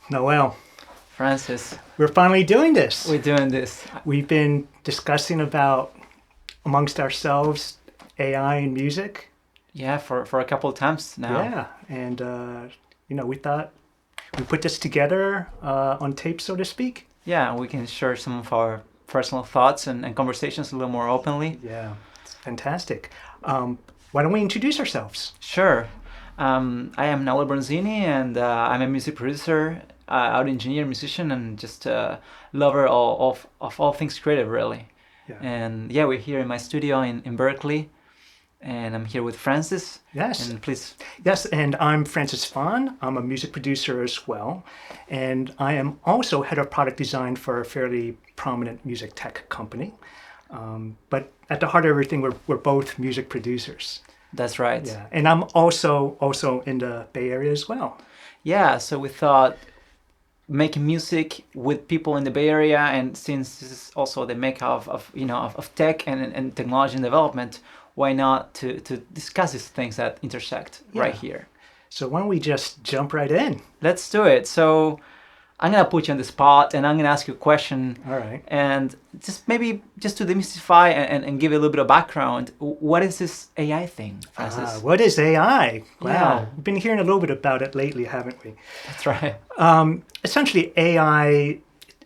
Noel, Francis, we're finally doing this. we're doing this. We've been discussing about, amongst ourselves, AI and music. Yeah, for a couple of times now. Yeah, and we thought we put this together on tape, so to speak. Yeah, we can share some of our personal thoughts and conversations a little more openly. Yeah, it's fantastic. Why don't we introduce ourselves? Sure. I am Nahuel Bronzini, and I'm a music producer, audio engineer, musician, and just a lover of all things creative, really. Yeah. And yeah, we're here in my studio in Berkeley, and I'm here with Francis. Yes. And please. Yes, and I'm Francis Phan. I'm a music producer as well. And I am also head of product design for a fairly prominent music tech company. But at the heart of everything, we're both music producers. That's right. Yeah, and I'm also in the Bay Area as well. Yeah, so we thought making music with people in the Bay Area, and since this is also the mecca of tech and technology and development, why not to discuss these things that intersect right Yeah. here? So why don't we just jump right in? Let's do it. So I'm gonna put you on the spot, and I'm gonna ask you a question, All right. and just to demystify and give a little bit of background. What is this AI thing, Francis? What is AI? Wow, Yeah. we've been hearing a little bit about it lately, haven't we? That's right. Essentially, AI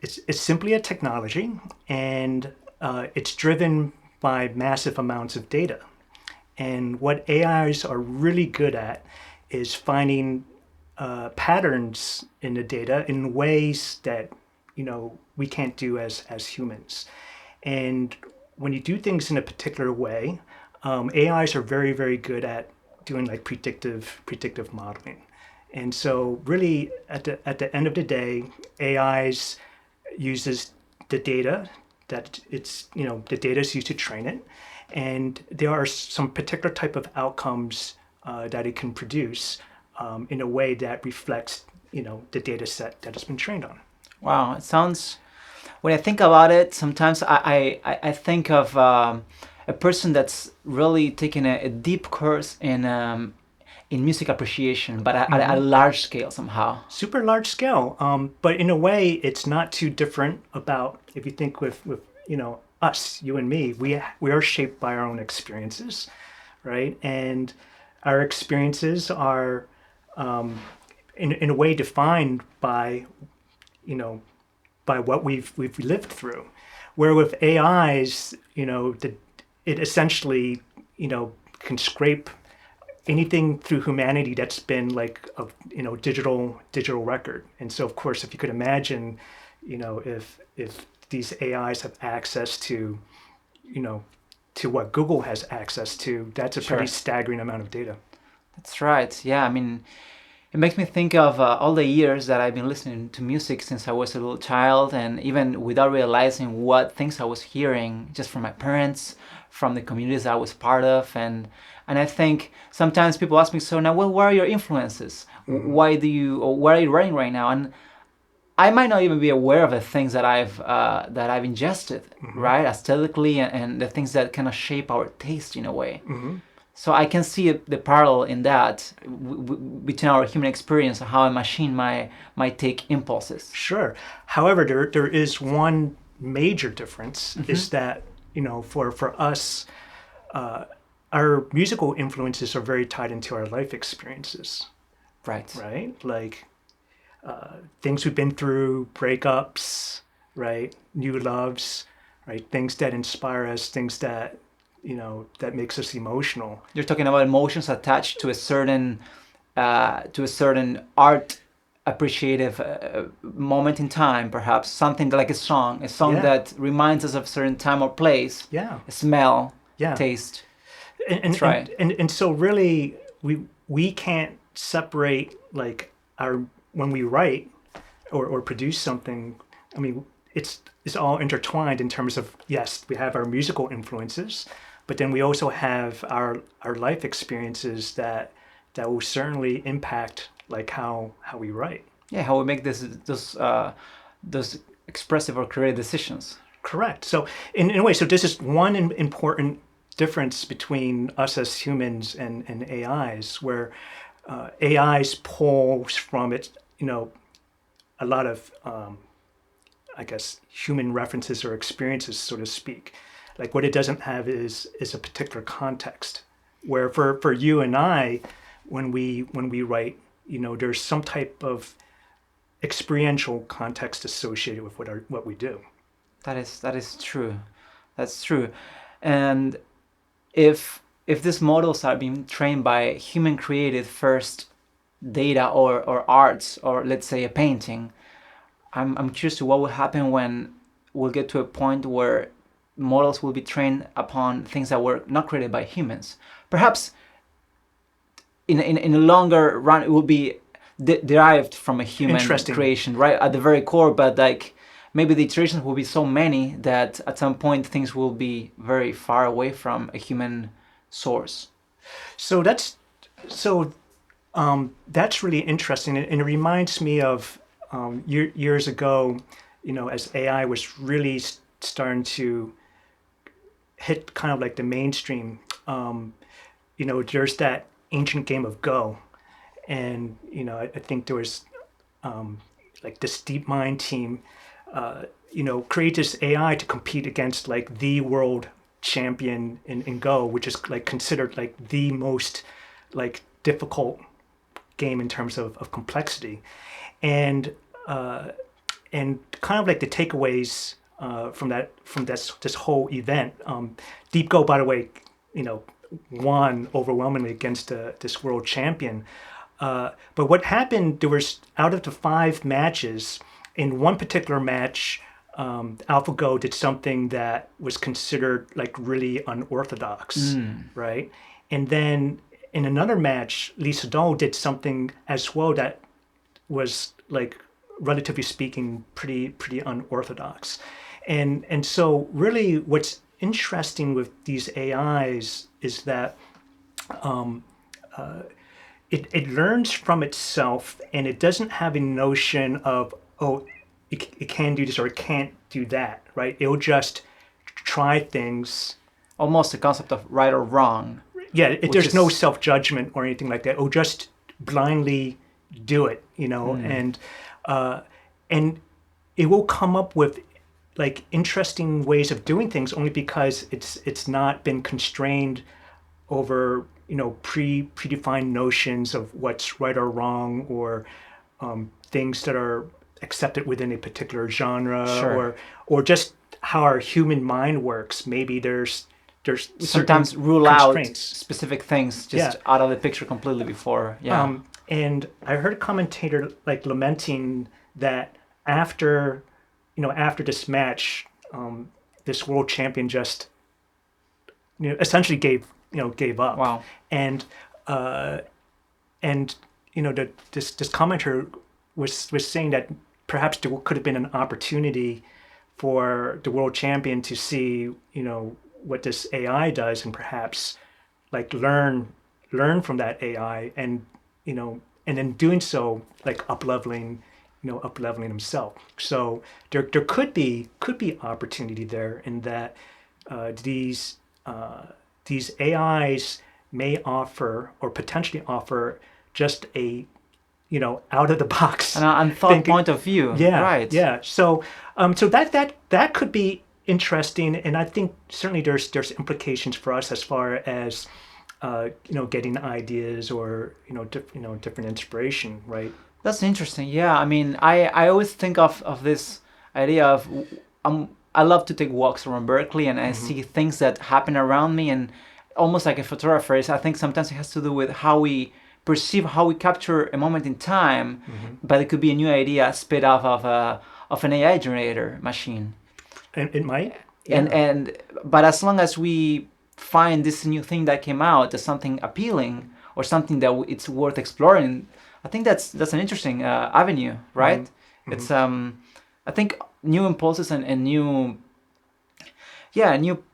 is simply a technology, and it's driven by massive amounts of data. And what AIs are really good at is finding patterns in the data in ways that we can't do as humans. And when you do things in a particular way, AIs are very good at doing like predictive modeling. And so really at the end of the day, AIs uses the data that the data is used to train it, and there are some particular type of outcomes that it can produce in a way that reflects the data set that it's been trained on. Wow, it sounds. When I think about it, sometimes I think of a person that's really taken a deep course in music appreciation, but at a large scale somehow. Super large scale, but in a way, it's not too different about if you think with us, you and me, we are shaped by our own experiences, right? And our experiences are in a way defined by by what we've lived through. Where with AIs, it essentially can scrape anything through humanity that's been like a digital record. And so of course, if you could imagine, if these AIs have access to to what Google has access to, that's a pretty Sure. staggering amount of data. That's right. Yeah, I mean, it makes me think of all the years that I've been listening to music since I was a little child, and even without realizing what things I was hearing, just from my parents, from the communities I was part of, and I think sometimes people ask me, so now, well, what are your influences? Why do you, or what are you writing right now? And I might not even be aware of the things that I've ingested, right, aesthetically, and the things that kind of shape our taste in a way. So I can see the parallel in that between our human experience and how a machine might take impulses. Sure. However, there is one major difference is that, for us, our musical influences are very tied into our life experiences, Right. right? Like things we've been through, breakups, right? New loves, right? Things that inspire us, things that, that makes us emotional. You're talking about emotions attached to a certain art appreciative moment in time, perhaps something like a song Yeah. that reminds us of a certain time or place, Yeah. a smell, Yeah. taste. And That's right. and so really we can't separate like our when we write or produce something. I mean, it's all intertwined in terms of, yes, we have our musical influences, but then we also have our life experiences that will certainly impact like how we write. Yeah, how we make those expressive or creative decisions. Correct. So in a way, so this is one important difference between us as humans and AIs, where AIs pull from it, a lot of I guess human references or experiences, so to speak. Like what it doesn't have is a particular context. Where for you and I, when we write, there's some type of experiential context associated with what we do. That is true. That's true. And if these models are being trained by human created first data or arts, or let's say a painting, I'm curious to what will happen when we'll get to a point where models will be trained upon things that were not created by humans. Perhaps in a longer run, it will be derived from a human creation, right, at the very core, but like maybe the iterations will be so many that at some point things will be very far away from a human source. So that's really interesting, and it reminds me of years ago, as AI was really starting to hit kind of like the mainstream. There's that ancient game of Go, and I think there was like this DeepMind team, create this AI to compete against like the world champion in Go, which is like considered like the most like difficult game in terms of complexity, and kind of like the takeaways from this whole event. Deep Go, by the way, won overwhelmingly against this world champion. But what happened? There was out of the 5 matches, in one particular match, AlphaGo did something that was considered like really unorthodox, right? And then in another match, Sodol did something as well that was like, relatively speaking, pretty unorthodox. And so really what's interesting with these AIs is that it learns from itself, and it doesn't have a notion of, it can do this or it can't do that, right? It'll just try things. Almost the concept of right or wrong. Yeah, there's no self-judgment or anything like that. It'll just blindly do it, and it will come up with like interesting ways of doing things only because it's not been constrained over predefined notions of what's right or wrong, or things that are accepted within a particular genre. Sure. or just how our human mind works. Maybe there's sometimes rule out specific things just out of the picture completely before. And I heard a commentator like lamenting that after this match, this world champion just essentially gave up. Wow. And this commentator was saying that perhaps there could have been an opportunity for the world champion to see what this AI does, and perhaps like learn from that AI, and and in doing so, like up-leveling himself. So there could be opportunity there, in that these AIs may offer, or potentially offer, just a out of the box and thought point of view. Right. So that could be interesting, and I think certainly there's implications for us as far as getting ideas or different inspiration, right? That's interesting. Yeah, I mean, I always think of this idea of I love to take walks around Berkeley, and I see things that happen around me, and almost like a photographer, I think sometimes it has to do with how we perceive, how we capture a moment in time, but it could be a new idea spit off of an AI generator machine. And it might. Yeah. But as long as we find this new thing that came out as something appealing, or something that it's worth exploring, I think that's an interesting avenue, right? It's I think new impulses and new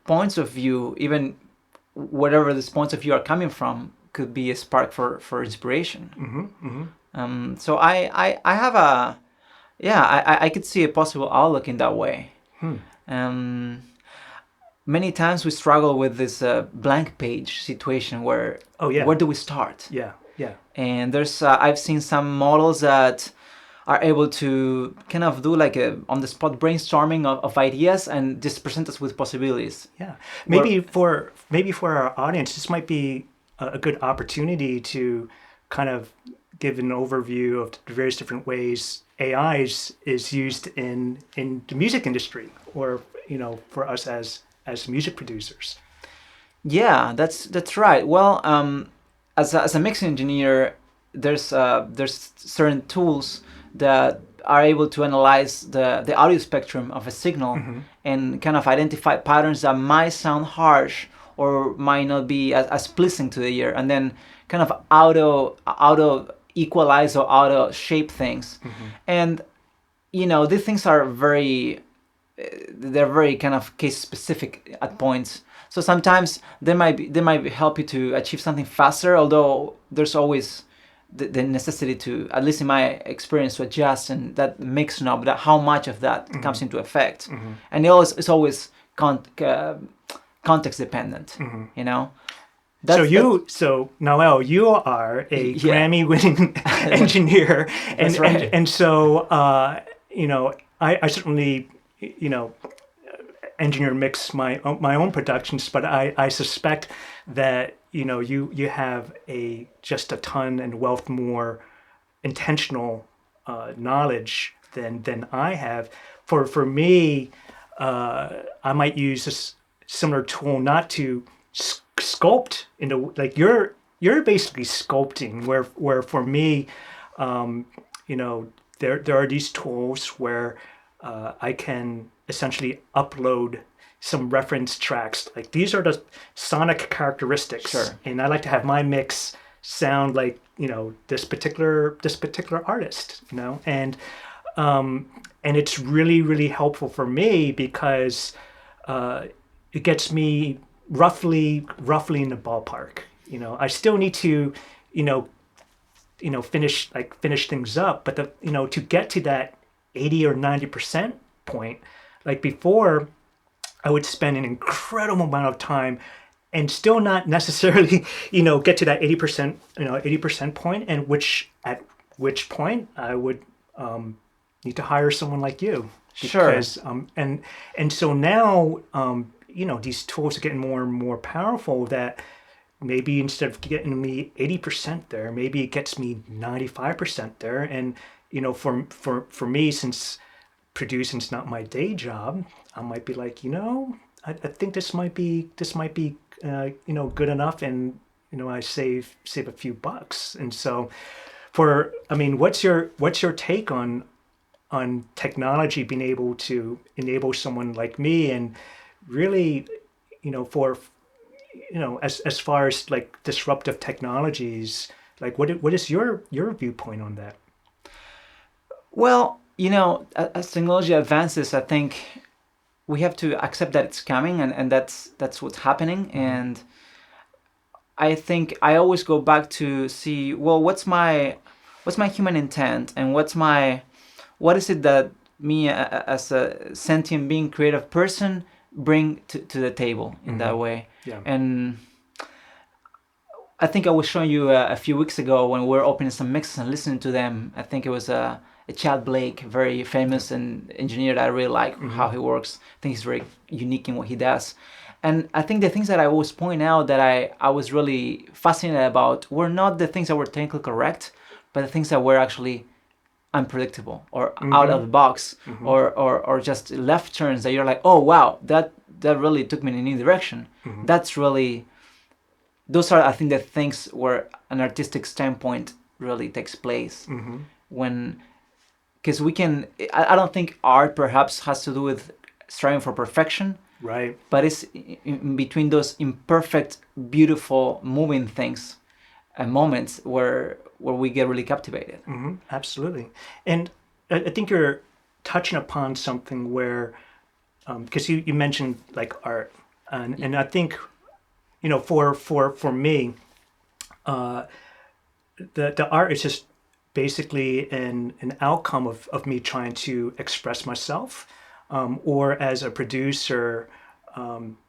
points of view, even whatever these points of view are coming from, could be a spark for inspiration. So I have I could see a possible outlook in that way. Many times we struggle with this blank page situation where where do we start? Yeah. And there's I've seen some models that are able to kind of do like a on the spot brainstorming of ideas and just present us with possibilities. Yeah, Where- maybe for our audience, this might be a good opportunity to kind of give an overview of the various different ways AI is used in the music industry, or for us as music producers. Yeah, that's right. Well, as a mix engineer, there's certain tools that are able to analyze the audio spectrum of a signal and kind of identify patterns that might sound harsh or might not be as pleasing to the ear, and then kind of auto equalize or auto shape things. And these things are they're very kind of case specific at points. So sometimes they might help you to achieve something faster, although there's always the necessity to, at least in my experience, to adjust and that mix knob, that how much of that comes into effect. And it's always context dependent. So Noel, you are a Yeah. Grammy-winning engineer, and That's right. and so I certainly engineer mix my own productions, but I suspect that you have just a ton and wealth more intentional knowledge than I have. For me, I might use this similar tool not to sculpt into, like, you're basically sculpting, where for me, there are these tools where I can essentially upload some reference tracks. Like, these are the sonic characteristics, Sure. and I like to have my mix sound like this particular artist, and it's really, really helpful for me because it gets me roughly in the ballpark. I still need to finish things up, but to get to that 80 or 90% point, like before, I would spend an incredible amount of time and still not necessarily get to that 80% point, and at which point I would need to hire someone like you. Sure. Because and so now these tools are getting more and more powerful, that maybe instead of getting me 80% there, maybe it gets me 95% there. And for me, since producing's not my day job, I might be like, I think this might be good enough, and I save a few bucks. And so what's your take on technology being able to enable someone like me, and really, for as far as like disruptive technologies, like what is your viewpoint on that? Well, as technology advances, I think we have to accept that it's coming, and that's what's happening. And I think I always go back to see, well, what's my human intent, and what is it that me as a sentient being, creative person, bring to the table in that way. Yeah. And I think I was showing you a few weeks ago when we were opening some mixes and listening to them. I think it was a Chad Blake, very famous and engineer that I really like how he works. I think he's very unique in what he does. And I think the things that I always point out that I was really fascinated about were not the things that were technically correct, but the things that were actually unpredictable or out of the box, or just left turns that you're like, oh wow, that really took me in a new direction. That's really, those are, I think, the things where an artistic standpoint really takes place. When, because I don't think art perhaps has to do with striving for perfection, Right. but it's in between those imperfect, beautiful, moving things and moments where we get really captivated. Absolutely. And I think you're touching upon something where, because you mentioned like art, and I think, for me, the art is just basically an outcome of me trying to express myself, or as a producer,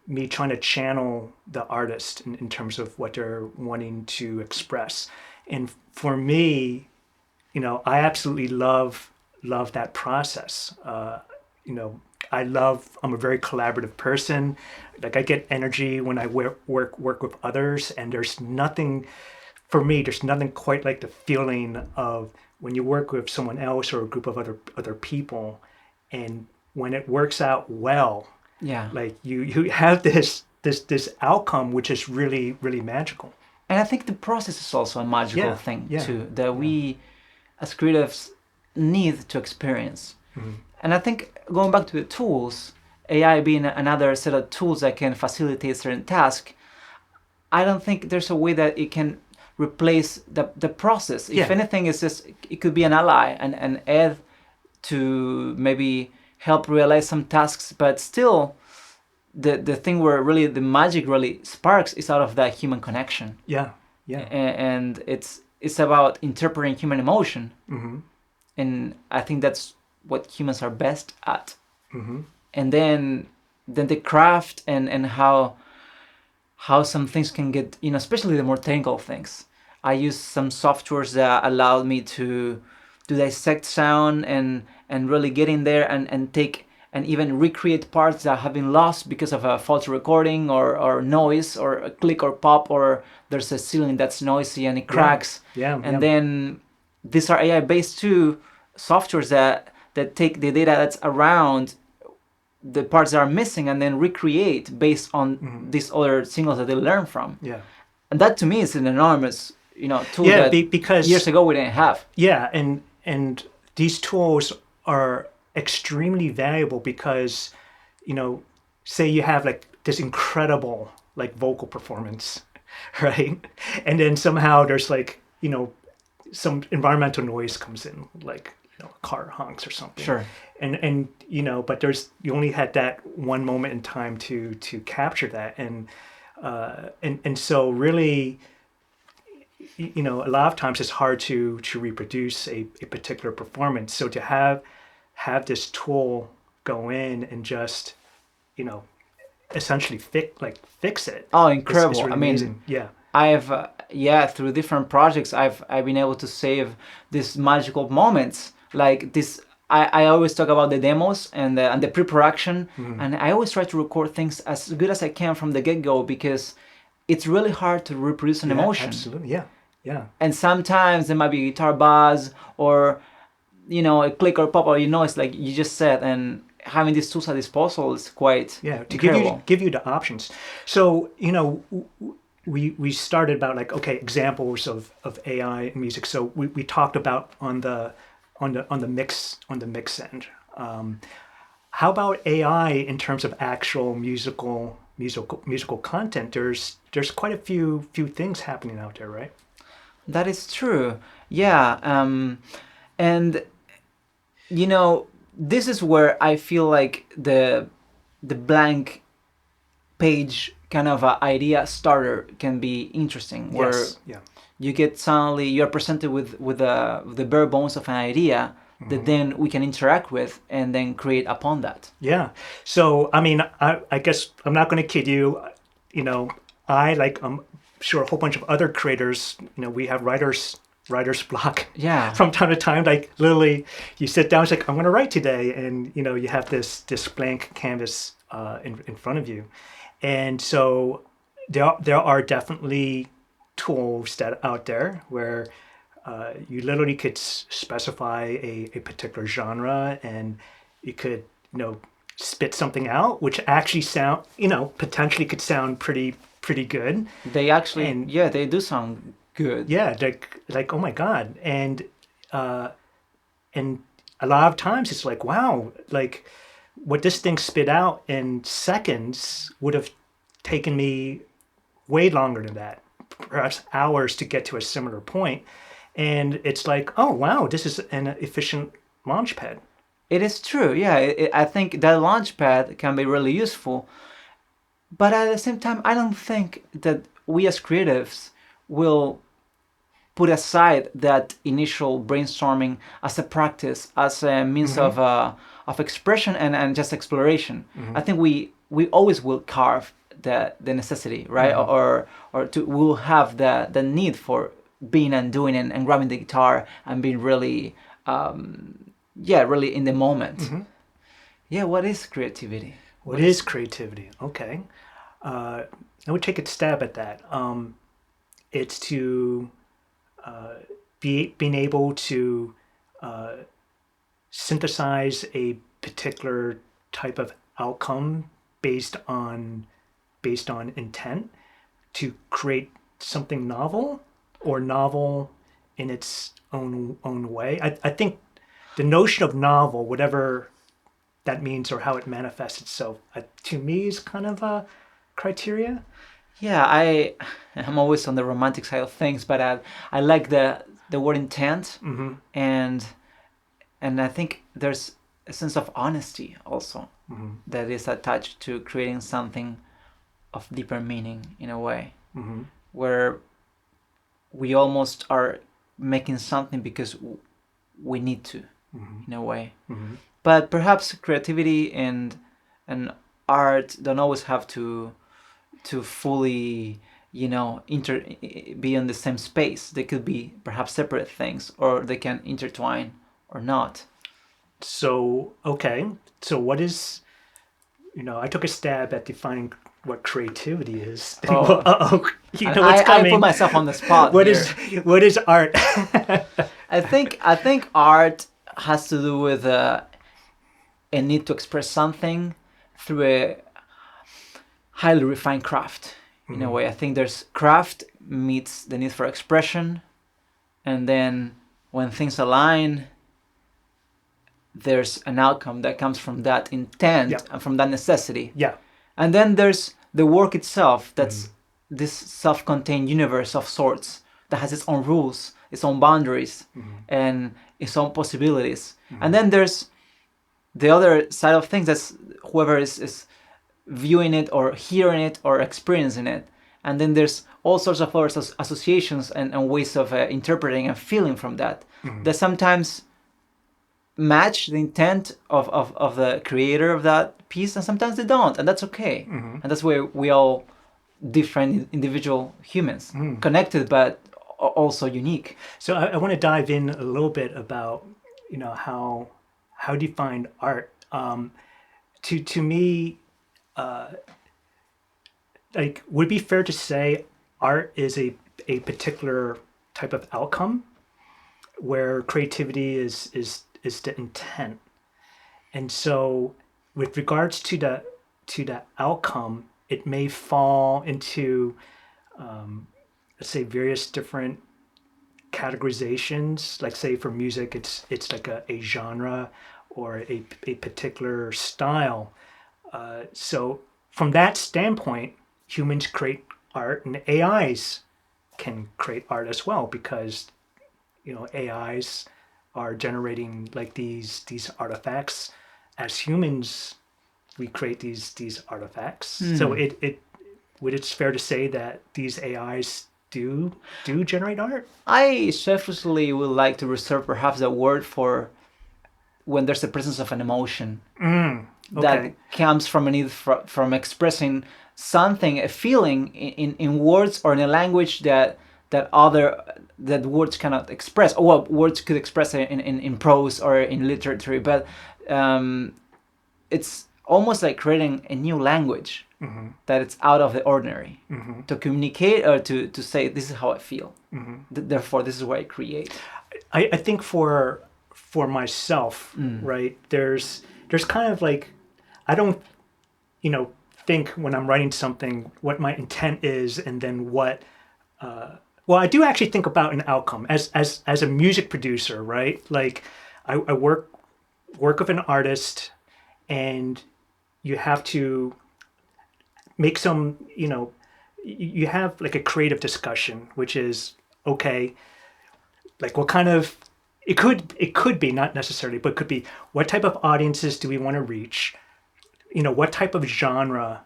me trying to channel the artist in terms of what they're wanting to express. And for me, I absolutely love that process. I'm a very collaborative person. Like I get energy when I work with others, and there's nothing quite like the feeling of when you work with someone else or a group of other people, and when it works out well, Yeah. like you have this outcome which is really really magical. And I think the process is also a magical Yeah, thing yeah, too, that yeah. we as creatives need to experience. Mm-hmm. And I think going back to the tools, AI being another set of tools that can facilitate certain tasks, I don't think there's a way that it can replace the process. If Yeah, anything, it's just it could be an ally and add to maybe help realize some tasks, but still the thing where really the magic really sparks is out of that human connection. yeah, yeah. And it's about interpreting human emotion, Mm-hmm. and I think that's what humans are best at. Mm-hmm. And then the craft and how some things can get, especially the more technical things. I use some softwares that allowed me to dissect sound and really get in there and take and even recreate parts that have been lost because of a faulty recording or noise or a click or pop, or there's a ceiling that's noisy and it cracks. Yeah, And yeah. then these are AI based too softwares that take the data that's around the parts that are missing and then recreate based on these other signals that they learn from. Yeah. And that to me is an enormous, tool Yeah, that because years ago we didn't have. yeah, and these tools are extremely valuable because, say you have like this incredible like vocal performance, right? And then somehow there's like, some environmental noise comes in, like, a car honks or something. Sure. And but you only had that one moment in time to capture that, and so really, a lot of times it's hard to reproduce a particular performance. So to have this tool go in and just, essentially fix it. Oh, It's incredible. really I mean, amazing. Yeah. I've through different projects I've been able to save these magical moments like this. I always talk about the demos and the pre-production, and I always try to record things as good as I can from the get-go because it's really hard to reproduce an Yeah, emotion. absolutely. Yeah. Yeah. And sometimes there might be a guitar buzz or a click or pop or it's like you just said, and having these tools at disposal is quite Yeah, to incredible. give you the options. So, we started about like, okay, examples of AI in music. So we talked about on the mix end. How about AI in terms of actual musical content? There's quite a few things happening out there, right? That is true. Yeah. And this is where I feel like the blank page kind of idea starter can be interesting, where Yes. Yeah. you get suddenly you're presented with the bare bones of an idea that then we can interact with and then create upon that. Yeah. So, I mean, I guess I'm not going to kid you. I'm sure a whole bunch of other creators, we have writer's block. Yeah. From time to time, like literally you sit down, it's like, I'm going to write today. And, you have this blank canvas in front of you. And so there are definitely tools that out there where you literally could specify a particular genre, and you could, spit something out, which actually potentially could sound pretty good. They actually, And they do sound good. yeah, like oh my God. And a lot of times it's like, wow, like what this thing spit out in seconds would have taken me way longer than that, perhaps hours to get to a similar point. And it's like, oh wow, this is an efficient launch pad. It is true. Yeah, I think that launchpad can be really useful. But at the same time, I don't think that we as creatives will put aside that initial brainstorming as a practice, as a means of expression and just exploration. I think we always will carve the necessity, right? Or we'll have the need for being and doing and grabbing the guitar and being really, really in the moment. Mm-hmm. Yeah, what is creativity? What is creativity? Okay. I would take a stab at that. It's to being able to synthesize a particular type of outcome based on intent to create something novel or novel in its own way. I think the notion of novel, whatever that means or how it manifests itself, to me is kind of a criteria. Yeah, I'm always on the romantic side of things, but I like the word intent, Mm-hmm. and I think there's a sense of honesty also Mm-hmm. that is attached to creating something of deeper meaning in a way, Mm-hmm. where we almost are making something because we need to, Mm-hmm. in a way. Mm-hmm. But perhaps creativity and art don't always have to fully, be in the same space. They could be perhaps separate things, or they can intertwine or not. So, okay. So what is, I took a stab at defining what creativity is. Oh. You know what's coming. I put myself on the spot. What here. What is art? I think art has to do with a need to express something through a highly refined craft. In a way, I think there's craft meets the need for expression, and then when things align, there's an outcome that comes from that intent and from that necessity. Yeah. And then there's the work itself, that's this self-contained universe of sorts that has its own rules, its own boundaries, and its own possibilities. And then there's the other side of things, that's whoever is viewing it or hearing it or experiencing it. And then there's all sorts of other associations and ways of interpreting and feeling from that that sometimes match the intent of the creator of that piece, and sometimes they don't, and that's okay. And that's where we all different individual humans, connected but also unique. So I want to dive in a little bit about how do you find art. To me, like, would it be fair to say art is a particular type of outcome where creativity is the intent? And so with regards to the outcome, it may fall into let's say various different categorizations. Like, say for music, it's like a genre or a particular style. So from that standpoint, humans create art, and AIs can create art as well, because AIs are generating like these artifacts. As humans, we create these artifacts. So it's fair to say that these AIs do generate art. I selfishly would like to reserve perhaps a word for when there's the presence of an emotion that comes from a need from expressing something, a feeling in words or in a language that words cannot express, or well, words could express it in prose or in literature, but it's almost like creating a new language that it's out of the ordinary to communicate or to say, this is how I feel. Therefore, this is what I create. I think for myself, right, there's kind of like, I don't think when I'm writing something what my intent is, and then what well, I do actually think about an outcome as a music producer, right? Like, I work with an artist, and you have to make some, you have like a creative discussion, which is, okay, like what kind of, it could be, not necessarily, but it could be, what type of audiences do we want to reach? What type of genre,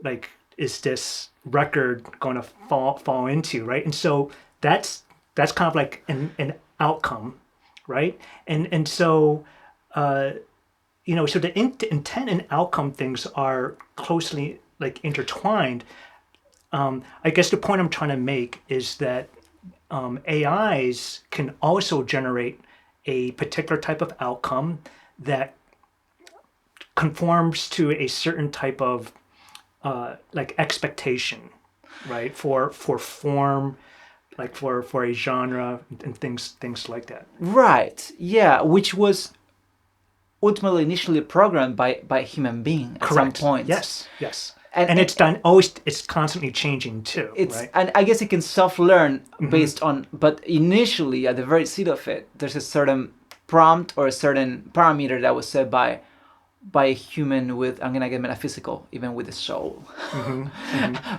like, is this record going to fall into, right? And so that's kind of like an outcome, right? And so so the intent and outcome things are closely like intertwined. I guess the point I'm trying to make is that AIs can also generate a particular type of outcome that conforms to a certain type of like expectation, right? For form, like for a genre and things like that. Right. Yeah, which was ultimately initially programmed by a human being at Correct. some point. Yes. And it's done always. It's constantly changing too, right? And I guess it can self-learn based on, but initially at the very seed of it, there's a certain prompt or a certain parameter that was set by a human with, I'm gonna get metaphysical, even with the soul.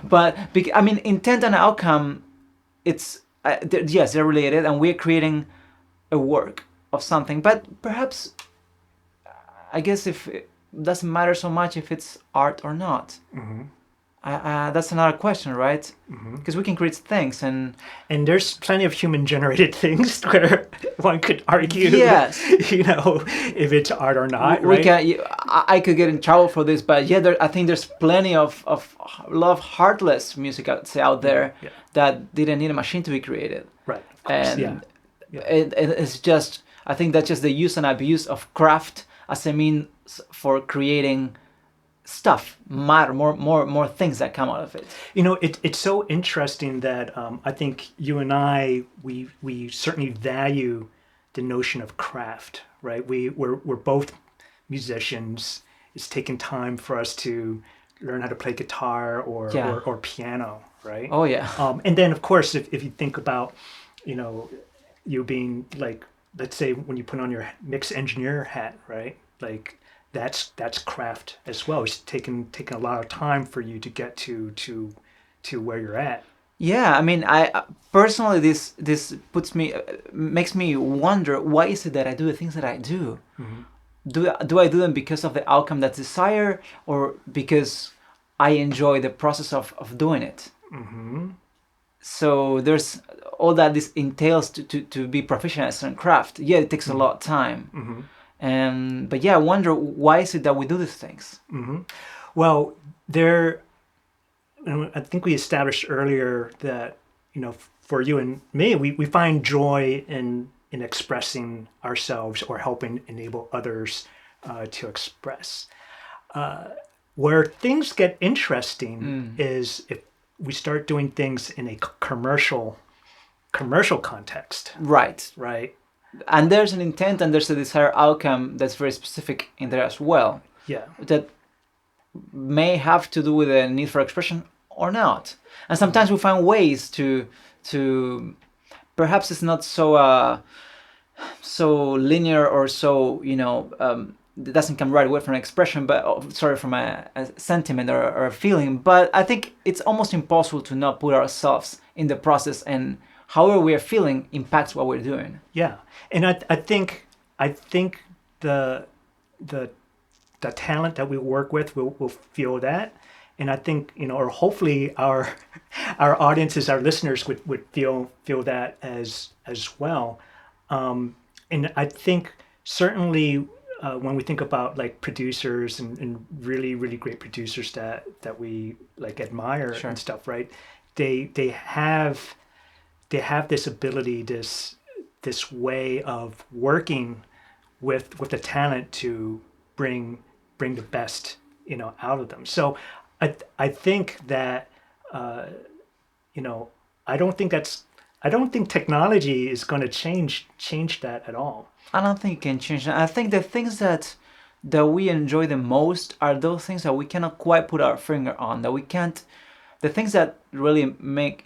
But I mean, intent and outcome, it's yes, they're related, and we're creating a work of something. But perhaps, I guess, if it doesn't matter so much if it's art or not. That's another question, right? Because we can create things, and there's plenty of human-generated things where one could argue, yes, if it's art or not. we right? can. I could get in trouble for this, but yeah, I think there's plenty of heartless music out there that didn't need a machine to be created. Right. Of course. And it's just, I think that's just the use and abuse of craft as a means for creating stuff, more things that come out of it. It's so interesting that I think you and I, we certainly value the notion of craft, right? We're both musicians. It's taken time for us to learn how to play guitar or piano, right? Oh yeah. And then of course, if you think about, you being like, let's say when you put on your mix engineer hat, right? Like that's craft as well. It's taken a lot of time for you to get to where you're at. Yeah, I mean, I personally, this makes me wonder, why is it that I do the things that I do? Do I do them because of the outcome that's desired, or because I enjoy the process of doing it? So there's all that this entails to be proficient at certain craft. Yeah, it takes a lot of time. But yeah, I wonder, why is it that we do these things? Well, I think we established earlier that, for you and me, we find joy in expressing ourselves or helping enable others to express. Where things get interesting is if we start doing things in a commercial context. Right. Right. And there's an intent and there's a desired outcome that's very specific in there as well. Yeah. That may have to do with a need for expression or not. And sometimes we find ways to perhaps it's not so linear or so, it doesn't come right away from an expression, but from a sentiment or a feeling. But I think it's almost impossible to not put ourselves in the process, and however we are feeling impacts what we're doing. Yeah, and I think the talent that we work with will feel that, and I think or hopefully our audiences, our listeners would feel that as well, and I think certainly when we think about like producers and really really great producers that we like admire and stuff, right? They have this ability, this way of working with the talent to bring the best out of them. So I think that I don't think technology is going to change that at all. I don't think it can change that. I think the things that we enjoy the most are those things that we cannot quite put our finger on, that we can't. The things that really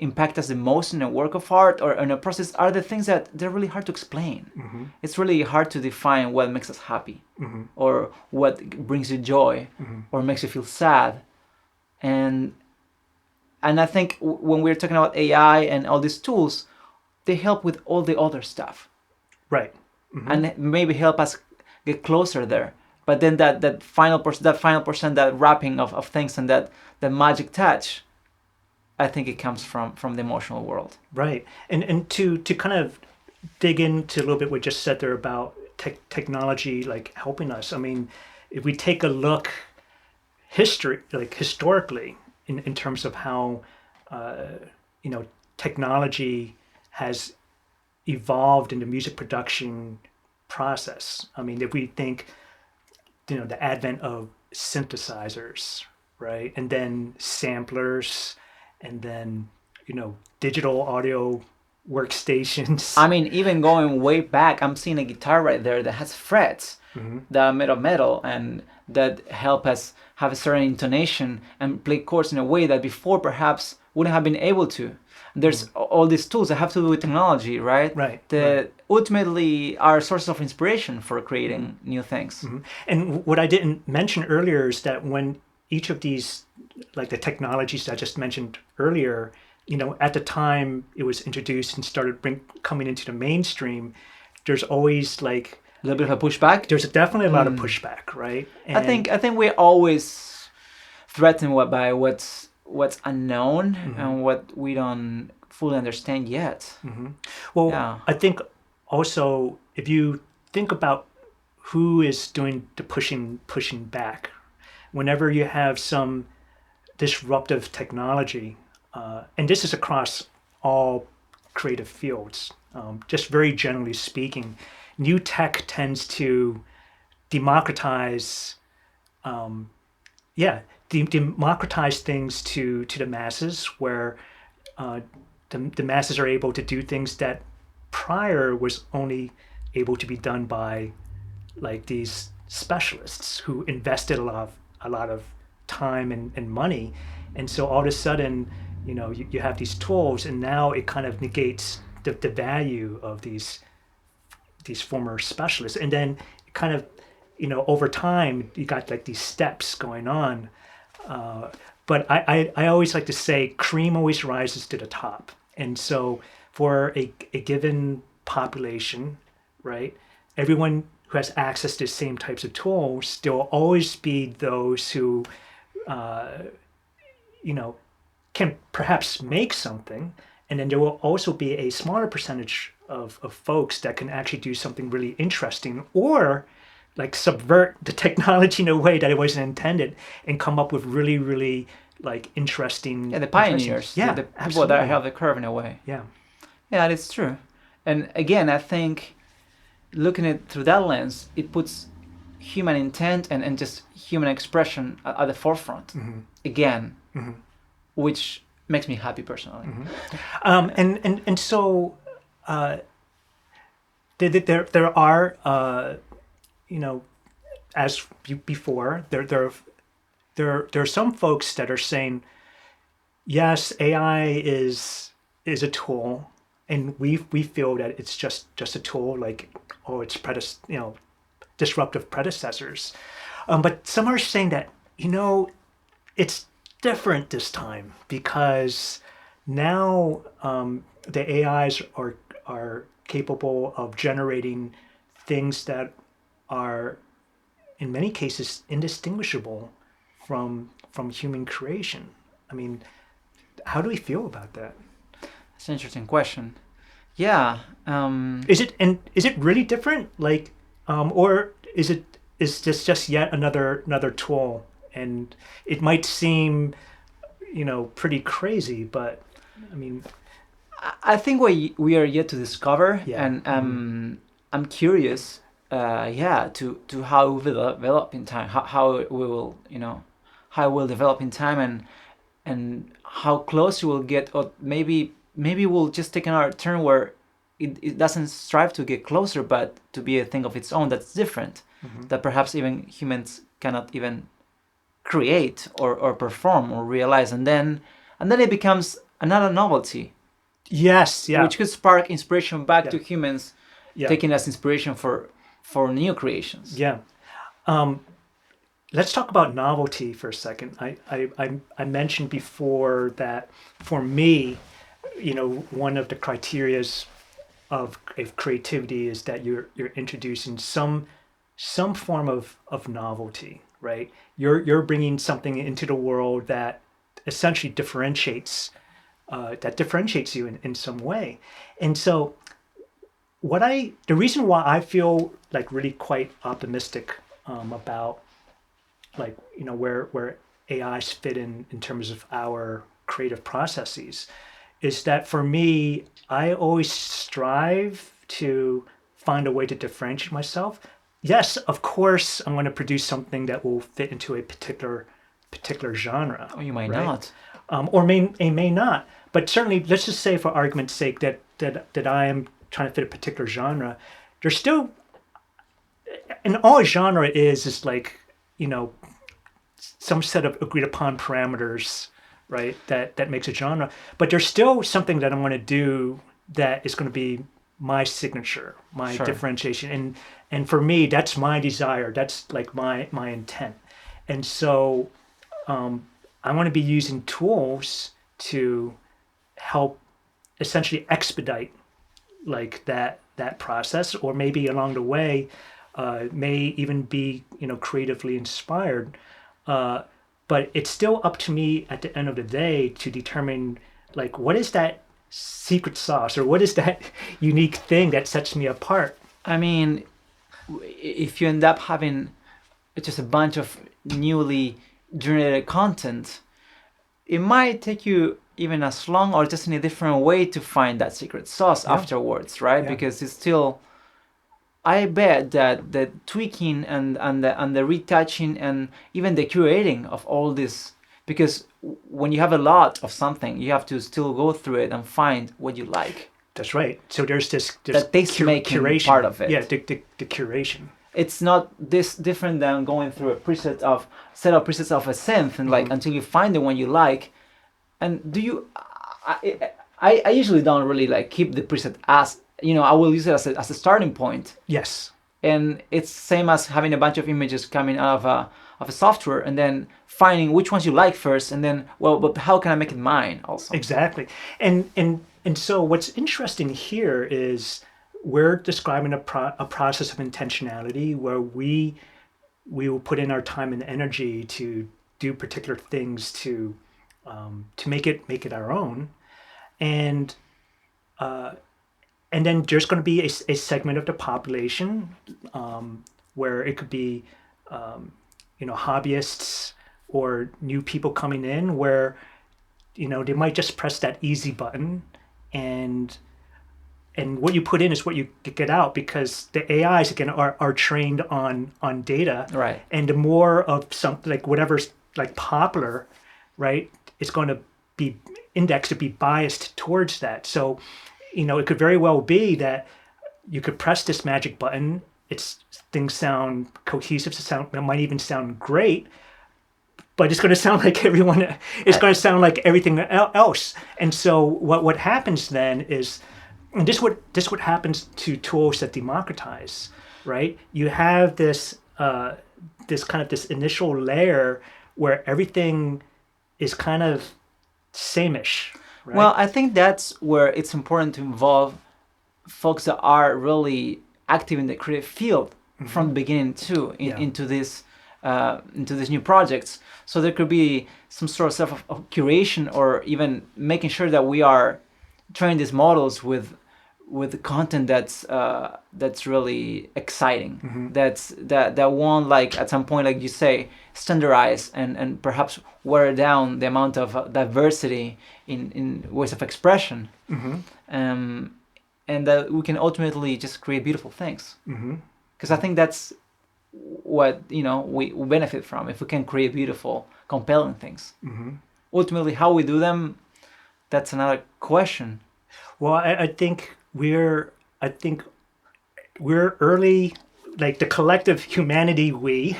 impact us the most in a work of art or in a process are the things that they're really hard to explain. It's really hard to define what makes us happy, or what brings you joy, or makes you feel sad. And I think when we're talking about AI and all these tools, they help with all the other stuff. Right. And maybe help us get closer there. But then that final percent, that wrapping of things and that magic touch, I think it comes from the emotional world. Right. And to kind of dig into a little bit what you just said there about technology like helping us. I mean, if we take a look historically in terms of how technology has evolved in the music production process. I mean, if we think, the advent of synthesizers, right, and then samplers, and then digital audio workstations. I mean, even going way back, I'm seeing a guitar right there that has frets that are made of metal and that help us have a certain intonation and play chords in a way that before perhaps wouldn't have been able to. There's all these tools that have to do with technology, right? Right. That ultimately are sources of inspiration for creating new things. And what I didn't mention earlier is that when each of these, like the technologies I just mentioned earlier, at the time it was introduced and started coming into the mainstream, there's always like A little bit of a pushback. there's definitely a lot of pushback, right? And I think we're always threatened by what's unknown and what we don't fully understand yet. Well, Yeah. I think also if you think about who is doing the pushing back, whenever you have some disruptive technology, and this is across all creative fields, just very generally speaking, new tech tends to democratize, democratize things to the masses, where the masses are able to do things that prior was only able to be done by like these specialists who invested a lot of time and money. And so all of a sudden, you have these tools, and now it kind of negates the value of these former specialists. And then kind of, over time, you got like these steps going on. But I always like to say cream always rises to the top. And so for a given population, right, everyone who has access to the same types of tools, there will always be those who, can perhaps make something. And then there will also be a smaller percentage of folks that can actually do something really interesting, or like subvert the technology in a way that it wasn't intended and come up with really, really like interesting. Yeah, the pioneers. Yeah, the people absolutely. that are ahead of the curve in a way. Yeah. Yeah, that's true. And again, I think looking at it through that lens, it puts human intent and just human expression at the forefront again, which makes me happy personally. And so there are as before there are some folks that are saying, yes, AI is a tool, and we feel that it's just a tool, like, it's disruptive predecessors. But some are saying that it's different this time, because now the AIs are capable of generating things that are in many cases indistinguishable from human creation. I mean, how do we feel about that? That's an interesting question. Yeah. Is it really different? Like, or is this just yet another tool? And it might seem, pretty crazy, but I mean, I think we are yet to discover, Yeah. and I'm curious, to how it will develop in time, how it will, how it will develop in time, and how close it will get, or maybe we'll just take another turn where it doesn't strive to get closer, but to be a thing of its own that's different, that perhaps even humans cannot even create or perform or realize, and then it becomes another novelty. Yes, yeah. Which could spark inspiration back to Yeah. humans, Yeah. taking as inspiration for new creations. Yeah. Let's talk about novelty for a second. I mentioned before that for me, one of the criterias of creativity is that you're introducing some form of novelty, right? You're bringing something into the world that essentially differentiates you in some way. And so the reason why I feel like really quite optimistic about like, where AIs fit in terms of our creative processes is that for me, I always strive to find a way to differentiate myself. Yes, of course, I'm going to produce something that will fit into a particular genre, Or you might right? not. Or may not. But certainly, let's just say, for argument's sake, that I am trying to fit a particular genre. There's still, and all a genre is like, you know, some set of agreed upon parameters, right? That makes a genre. But there's still something that I'm going to do that is going to be my signature, my Sure. differentiation, and for me, that's my desire. That's like my intent, and so I want to be using tools to help essentially expedite like that process, or maybe along the way, may even be creatively inspired. But it's still up to me at the end of the day to determine like what is that secret sauce or what is that unique thing that sets me apart. I mean, if you end up having just a bunch of newly generated content, it might take you even as long or just in a different way to find that secret sauce afterwards, right? Yeah. Because it's still, I bet that the tweaking and the retouching and even the curating of all this, because when you have a lot of something, you have to still go through it and find what you like. That's right. So there's this That taste-making curation part of it. Yeah, the curation. It's not this different than going through a set of presets of a synth and like until you find the one you like. And do you? I usually don't really like keep the preset as I will use it as a starting point. Yes. And it's same as having a bunch of images coming out of a software and then finding which ones you like first, and then but how can I make it mine also? Exactly. And so what's interesting here is we're describing a process of intentionality where we will put in our time and energy to do particular things to make it our own, and then there's going to be a segment of the population where it could be hobbyists or new people coming in where they might just press that easy button, and what you put in is what you get out, because the AIs again are trained on data, Right. and the more of something like whatever's like popular, right, it's going to be indexed to be biased towards that. So it could very well be that you could press this magic button, things sound cohesive, it might even sound great, but it's going to sound like everyone. It's going to sound like everything else. And so what happens then is, and this what happens to tools that democratize, right? You have this this initial layer where everything is kind of same-ish. Right? Well, I think that's where it's important to involve folks that are really active in the creative field from the beginning too, into these new projects. So there could be some sort of curation, or even making sure that we are training these models with content that's really exciting. That won't, like at some point, like you say, standardize and perhaps water down the amount of diversity in ways of expression. And that we can ultimately just create beautiful things. Because I think that's what we benefit from, if we can create beautiful, compelling things. Ultimately, how we do them, that's another question. Well, I think we're early, like the collective humanity.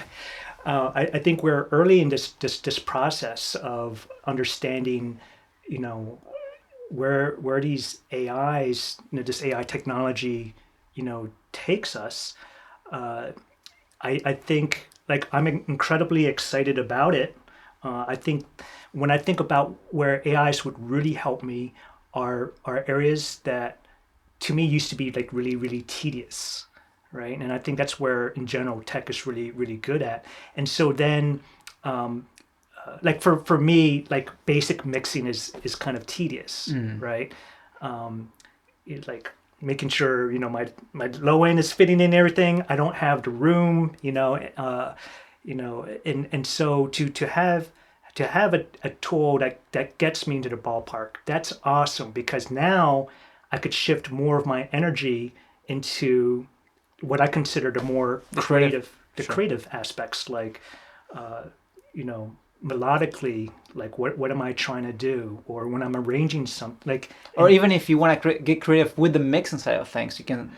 I think we're early in this process of understanding, where these AIs, this AI technology, takes us. I think, like, I'm incredibly excited about it. I think when I think about where AIs would really help me are areas that to me used to be like really, really tedious, right? And I think that's where in general tech is really, really good at. And so then like for me, like basic mixing is kind of tedious, right? Like making sure my low end is fitting in everything. I don't have the room, and so to have to have a tool that gets me into the ballpark, that's awesome, because now I could shift more of my energy into what I consider the more creative aspects, like, you know, melodically, like what am I trying to do, or when I'm arranging something, like, Or even if you want to get creative with the mixing side of things, you can,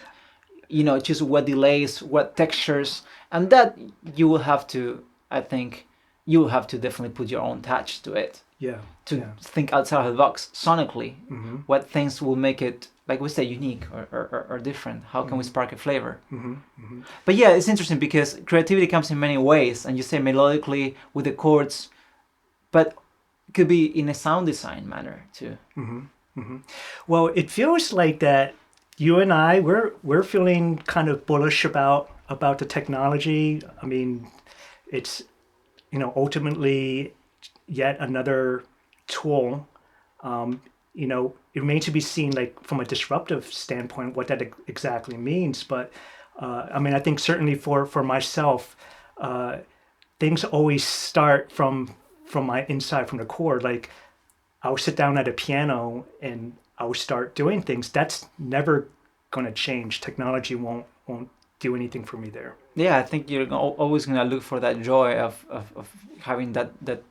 choose what delays, what textures, and that you will have to, I think, you will have to definitely put your own touch to it. Yeah. To think outside of the box sonically. Mm-hmm. What things will make it, like we say, unique or different? How can we spark a flavor? Mm-hmm. Mm-hmm. But yeah, it's interesting because creativity comes in many ways, and you say melodically with the chords, but it could be in a sound design manner too. Mm-hmm. Mm-hmm. Well, it feels like that you and I, we're feeling kind of bullish about the technology. I mean, it's, ultimately yet another tool. It remains to be seen, like, from a disruptive standpoint, what that exactly means. But I think certainly for myself, things always start from my inside, from the core. Like, I'll sit down at a piano and I'll start doing things. That's never going to change. Technology won't do anything for me there. Yeah, I think you're always going to look for that joy of having that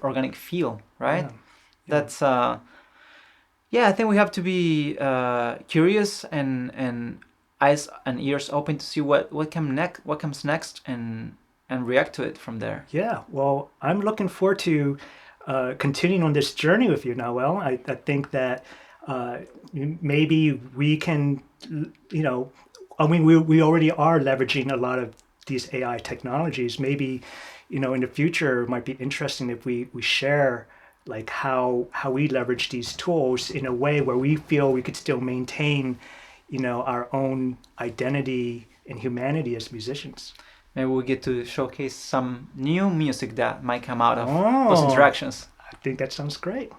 organic feel, right? Yeah. That's I think we have to be curious and eyes and ears open to see what comes next, and react to it from there. Yeah, well, I'm looking forward to continuing on this journey with you, Nahuel. I think that maybe we can, we already are leveraging a lot of these AI technologies. Maybe, in the future, it might be interesting if we share, like, how we leverage these tools in a way where we feel we could still maintain, our own identity and humanity as musicians. Maybe we get to showcase some new music that might come out of those interactions. I think that sounds great.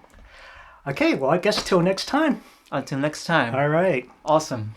Okay, well, I guess till next time. Until next time. All right. Awesome.